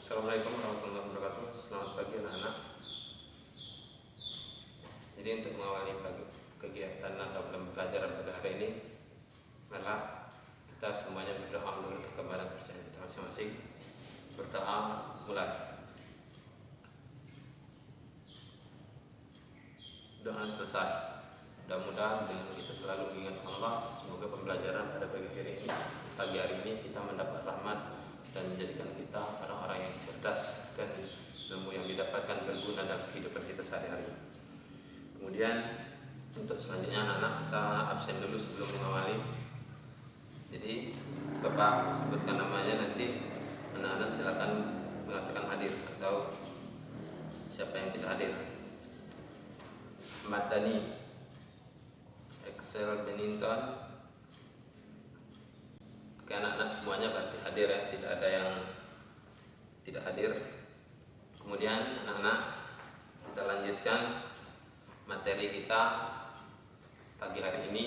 Assalamualaikum warahmatullahi wabarakatuh. Selamat pagi anak-anak. Jadi untuk mengawali kegiatan atau pembelajaran pada hari ini, marilah kita semuanya berdoa menurut kekebalan percaya kita masing-masing. Berdoa mulai. Doa selesai. Mudah-mudahan dengan kita selalu mengingat Allah, semoga pembelajaran pada pagi hari ini kita mendapat rahmat dan menjadikan kita orang-orang yang cerdas dan ilmu yang didapatkan berguna dalam kehidupan kita sehari-hari. Kemudian untuk selanjutnya anak-anak kita absen dulu sebelum mengawali. Jadi Bapak sebutkan namanya, nanti anak-anak silakan mengatakan hadir atau siapa yang tidak hadir. Ahmad Dhani, Excel Bennington. Oke, anak-anak semuanya berarti hadir ya, tidak ada yang tidak hadir. Kemudian anak-anak kita lanjutkan materi kita pagi hari ini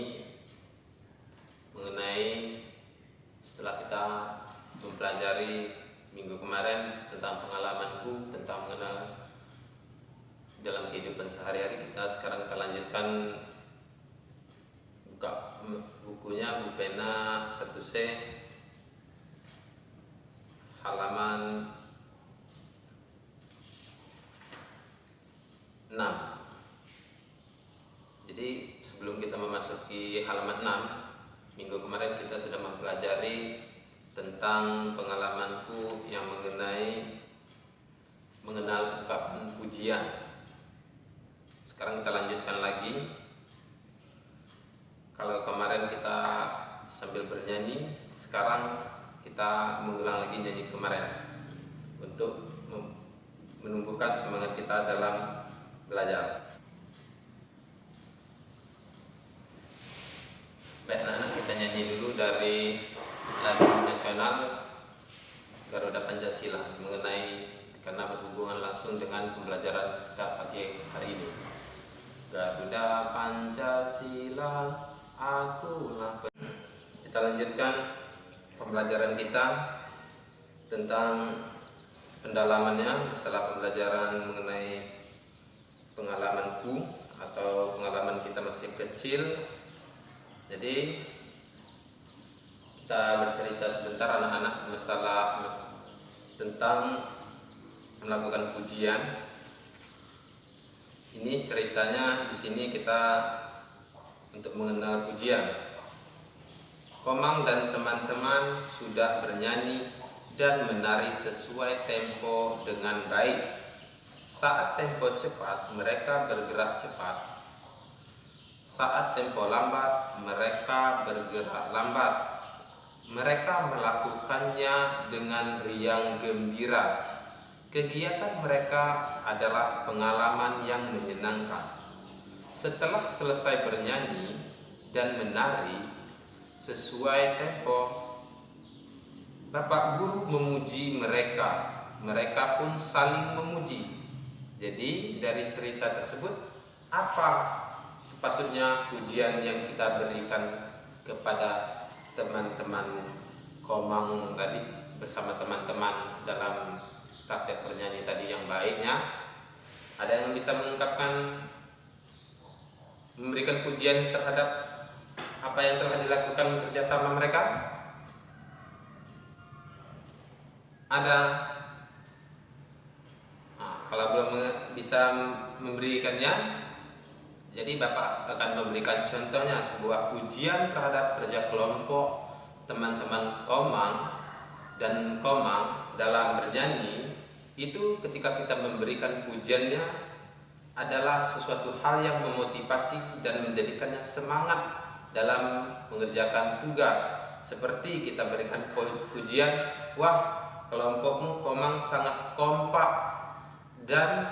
mengenai setelah kita mempelajari minggu kemarin tentang pengalamanku, tentang mengenal dalam kehidupan sehari-hari, sekarang kita lanjutkan buka bukunya, Bu Pena 1C halaman 6. Jadi sebelum kita memasuki halaman 6, minggu kemarin kita sudah mempelajari tentang pengalamanku yang mengenal ungkapan pujian. Sekarang kita lanjutkan lagi. Kalau kemarin kita sambil bernyanyi, sekarang kita mengulang lagi nyanyi kemarin untuk menumbuhkan semangat kita dalam belajar. Baik anak-anak, kita nyanyi dulu dari lagu nasional Garuda Pancasila karena berhubungan langsung dengan pembelajaran kita pagi hari ini. Garuda Pancasila, akulah. Kita lanjutkan pembelajaran kita tentang pendalamannya setelah pembelajaran mengenai pengalamanku atau pengalaman kita masih kecil. Jadi kita bercerita sebentar anak-anak masalah tentang melakukan pujian. Ini ceritanya di sini kita untuk mengenal pujian. Komang dan teman-teman sudah bernyanyi dan menari sesuai tempo dengan baik. Saat tempo cepat, mereka bergerak cepat. Saat tempo lambat, mereka bergerak lambat. Mereka melakukannya dengan riang gembira. Kegiatan mereka adalah pengalaman yang menyenangkan. Setelah selesai bernyanyi dan menari sesuai tempo, Bapak Guru memuji mereka. Mereka pun saling memuji. Jadi dari cerita tersebut, apa sepatutnya pujian yang kita berikan kepada teman-teman Komang tadi bersama teman-teman dalam praktek bernyanyi tadi yang baiknya? Ada yang bisa memberikan pujian terhadap apa yang telah dilakukan kerjasama mereka? Ada? Nah, kalau belum bisa memberikannya, jadi Bapak akan memberikan contohnya sebuah pujian terhadap kerja kelompok teman-teman Komang dan Komang dalam bernyanyi. Itu ketika kita memberikan pujiannya adalah sesuatu hal yang memotivasi dan menjadikannya semangat dalam mengerjakan tugas. Seperti kita berikan pujian, wah kelompokmu Komang sangat kompak dan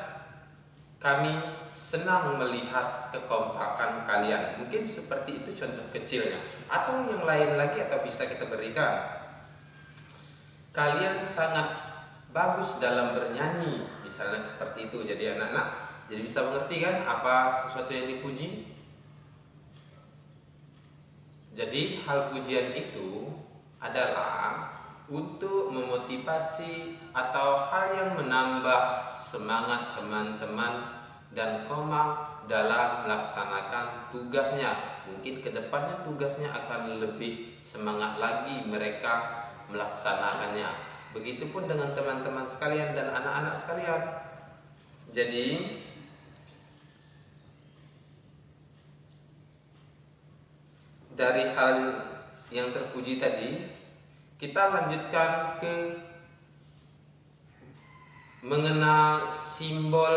kami senang melihat kekompakan kalian. Mungkin seperti itu contoh kecilnya. Atau yang lain lagi atau bisa kita berikan, kalian sangat bagus dalam bernyanyi, misalnya seperti itu. Jadi anak-anak jadi bisa mengerti kan apa sesuatu yang dipuji. Jadi hal pujian itu adalah untuk memotivasi atau hal yang menambah semangat teman-teman dan Komang dalam melaksanakan tugasnya. Mungkin kedepannya tugasnya akan lebih semangat lagi mereka melaksanakannya. Begitupun dengan teman-teman sekalian dan anak-anak sekalian. Jadi dari hal yang terpuji tadi, kita lanjutkan ke mengenal simbol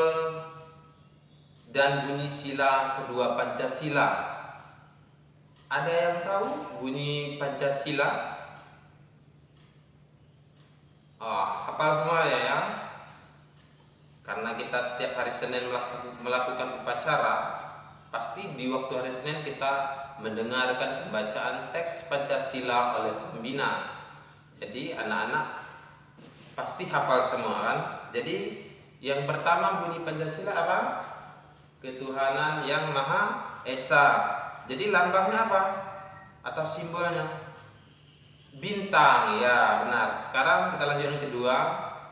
dan bunyi sila kedua Pancasila. Ada yang tahu bunyi Pancasila? Hafal semua ya? Karena kita setiap hari Senin melakukan upacara, pasti di waktu hari Senin kita mendengarkan pembacaan teks Pancasila oleh pembina. Jadi anak-anak pasti hafal semua kan? Jadi yang pertama bunyi Pancasila apa? Ketuhanan yang Maha Esa. Jadi lambangnya apa? Atau simbolnya? Bintang, ya benar. Sekarang kita lanjut yang kedua,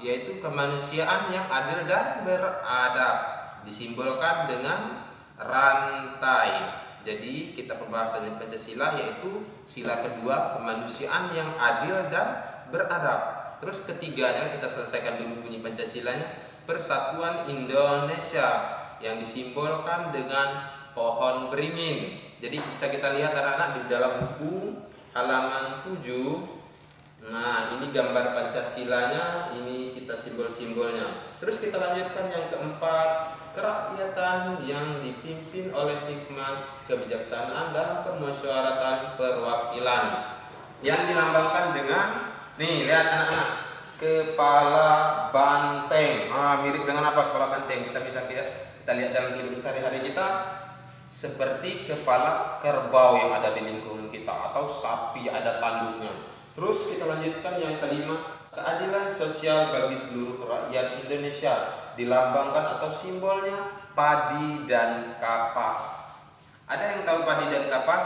yaitu kemanusiaan yang adil dan beradab. Disimbolkan dengan rantai. Jadi kita pembahasannya Pancasila yaitu sila kedua, kemanusiaan yang adil dan beradab. Terus ketiganya kita selesaikan dulu bunyi Pancasilanya, Persatuan Indonesia, yang disimbolkan dengan pohon beringin. Jadi bisa kita lihat anak-anak di dalam buku halaman 7. Nah, ini gambar Pancasilanya, ini kita simbol-simbolnya. Terus kita lanjutkan yang keempat, kerakyatan yang dipimpin oleh hikmat kebijaksanaan dalam permusyawaratan perwakilan, yang dilambangkan dengan, nih lihat anak-anak, kepala banteng. Mirip dengan apa kepala banteng? Kita bisa kita lihat dalam hidup sehari-hari kita seperti kepala kerbau yang ada di lingkungan kita, atau sapi ada tanduknya. Terus kita lanjutkan yang kelima, keadilan sosial bagi seluruh rakyat Indonesia, dilambangkan atau simbolnya padi dan kapas. Ada yang tahu padi dan kapas?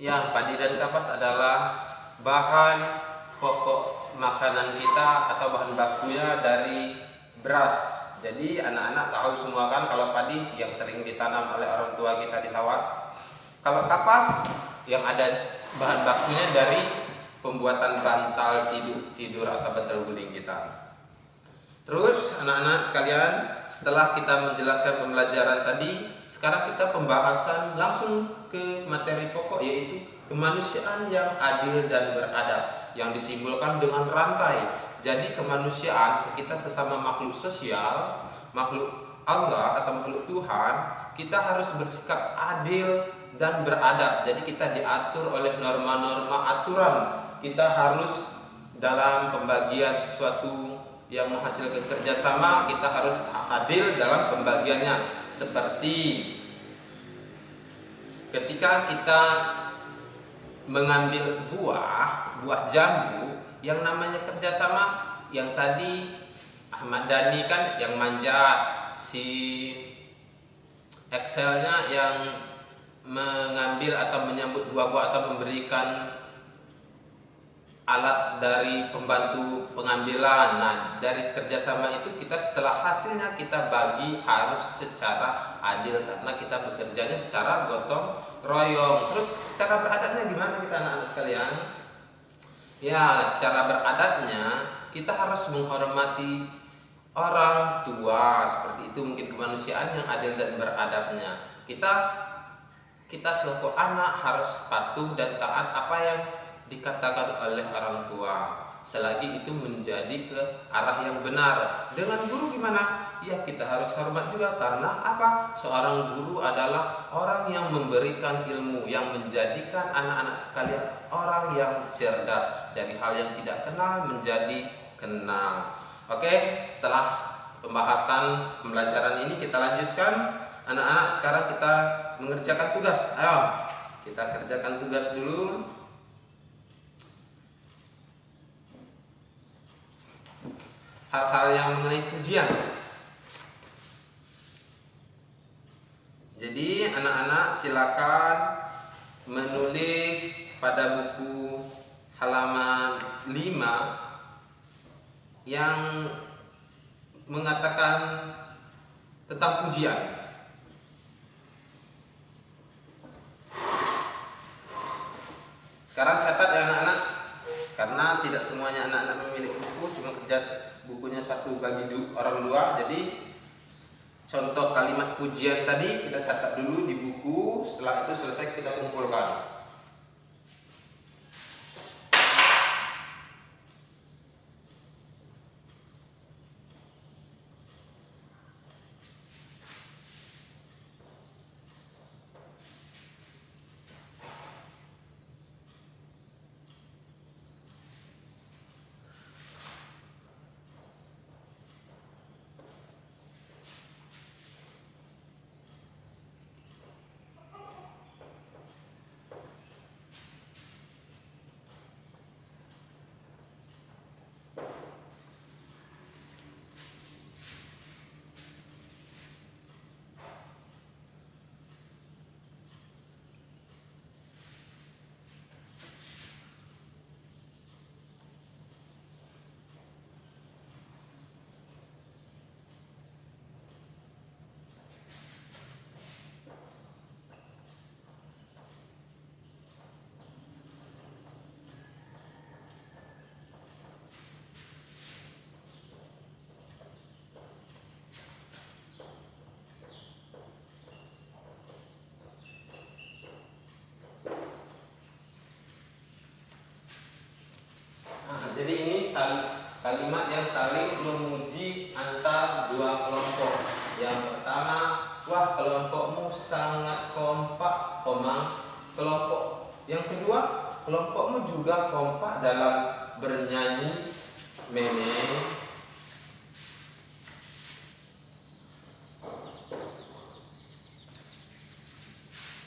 Ya, padi dan kapas adalah bahan pokok makanan kita atau bahan bakunya dari beras. Jadi anak-anak tahu semua kan kalau padi yang sering ditanam oleh orang tua kita di sawah. Kalau kapas yang ada bahan bakunya dari pembuatan bantal tidur atau bantal guling kita. Terus anak-anak sekalian, setelah kita menjelaskan pembelajaran tadi, sekarang kita pembahasan langsung ke materi pokok, yaitu kemanusiaan yang adil dan beradab, yang disimbolkan dengan rantai. Jadi kemanusiaan, kita sesama makhluk sosial, makhluk Allah atau makhluk Tuhan, kita harus bersikap adil dan beradab. Jadi kita diatur oleh norma-norma aturan. Kita harus dalam pembagian sesuatu yang menghasilkan kerjasama, kita harus adil dalam pembagiannya. Seperti ketika kita mengambil buah jambu, yang namanya kerjasama, yang tadi Ahmad Dhani kan yang manjat, si Excelnya yang mengambil atau menyambut buah-buah atau memberikan alat dari pembantu pengambilan. Nah, dari kerjasama itu kita setelah hasilnya kita bagi harus secara adil, karena kita bekerjanya secara gotong royong. Terus secara beradabnya gimana kita anak-anak sekalian? Ya, secara beradabnya kita harus menghormati orang tua, seperti itu mungkin kemanusiaan yang adil dan beradabnya. Kita selaku anak harus patuh dan taat apa yang dikatakan oleh orang tua, selagi itu menjadi ke arah yang benar. Dengan guru gimana? Ya, kita harus hormat juga, karena apa? Seorang guru adalah orang yang memberikan ilmu, yang menjadikan anak-anak sekalian orang yang cerdas, dari hal yang tidak kenal menjadi kenal. Oke, setelah pembahasan pembelajaran ini kita lanjutkan. Anak-anak, sekarang kita mengerjakan tugas. Ayo, kita kerjakan tugas dulu. Hal-hal yang mengenai pujian. Jadi anak-anak silakan menulis pada buku halaman yang mengatakan tentang pujian. Sekarang catat ya anak-anak, karena tidak semuanya anak-anak memiliki buku, cuma kerja bukunya satu bagi orang dua. Jadi contoh kalimat pujian tadi kita catat dulu di buku, setelah itu selesai kita kumpulkan. Jadi ini kalimat yang saling memuji antar dua kelompok. Yang pertama, wah kelompokmu sangat kompak, Omang. Kelompok yang kedua, kelompokmu juga kompak dalam bernyanyi, Mene.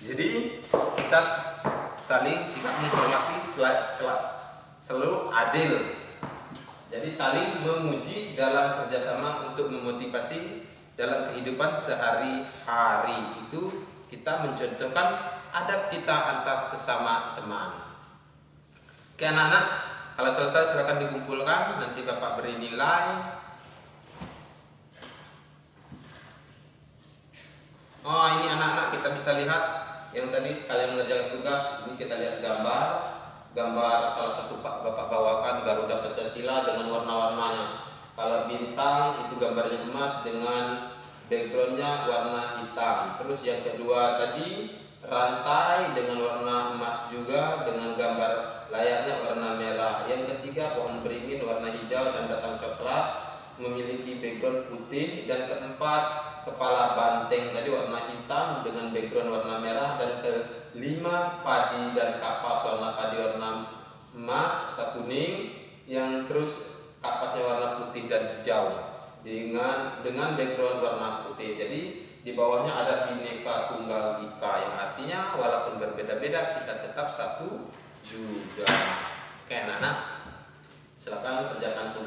Jadi kita saling sikap menghormati selalu adil. Jadi saling memuji dalam kerjasama untuk memotivasi dalam kehidupan sehari-hari. Itu kita mencontohkan adab kita antar sesama teman. Oke anak-anak, kalau selesai silakan dikumpulkan, nanti Bapak beri nilai. Oh ini anak-anak kita bisa lihat yang tadi sekalian mengerjakan tugas. Ini kita lihat gambar salah satu Bapak bawakan Garuda Pancasila dengan warna-warnanya. Kalau bintang itu gambarnya emas dengan backgroundnya warna hitam. Terus yang kedua tadi rantai dengan warna emas juga dengan gambar layarnya warna merah. Yang ketiga pohon beringin warna hijau dan batang coklat memiliki background putih. Dan keempat kepala banteng tadi warna hitam dengan background warna merah. Dan kelima padi dan kapas warna padi warna emas atau kuning, yang terus kapasnya warna putih dan hijau dengan background warna putih. Jadi di bawahnya ada Bhinneka Tunggal Ika yang artinya walaupun berbeda-beda kita tetap satu juga. Oke anak-anak, silakan kerjakan tugas.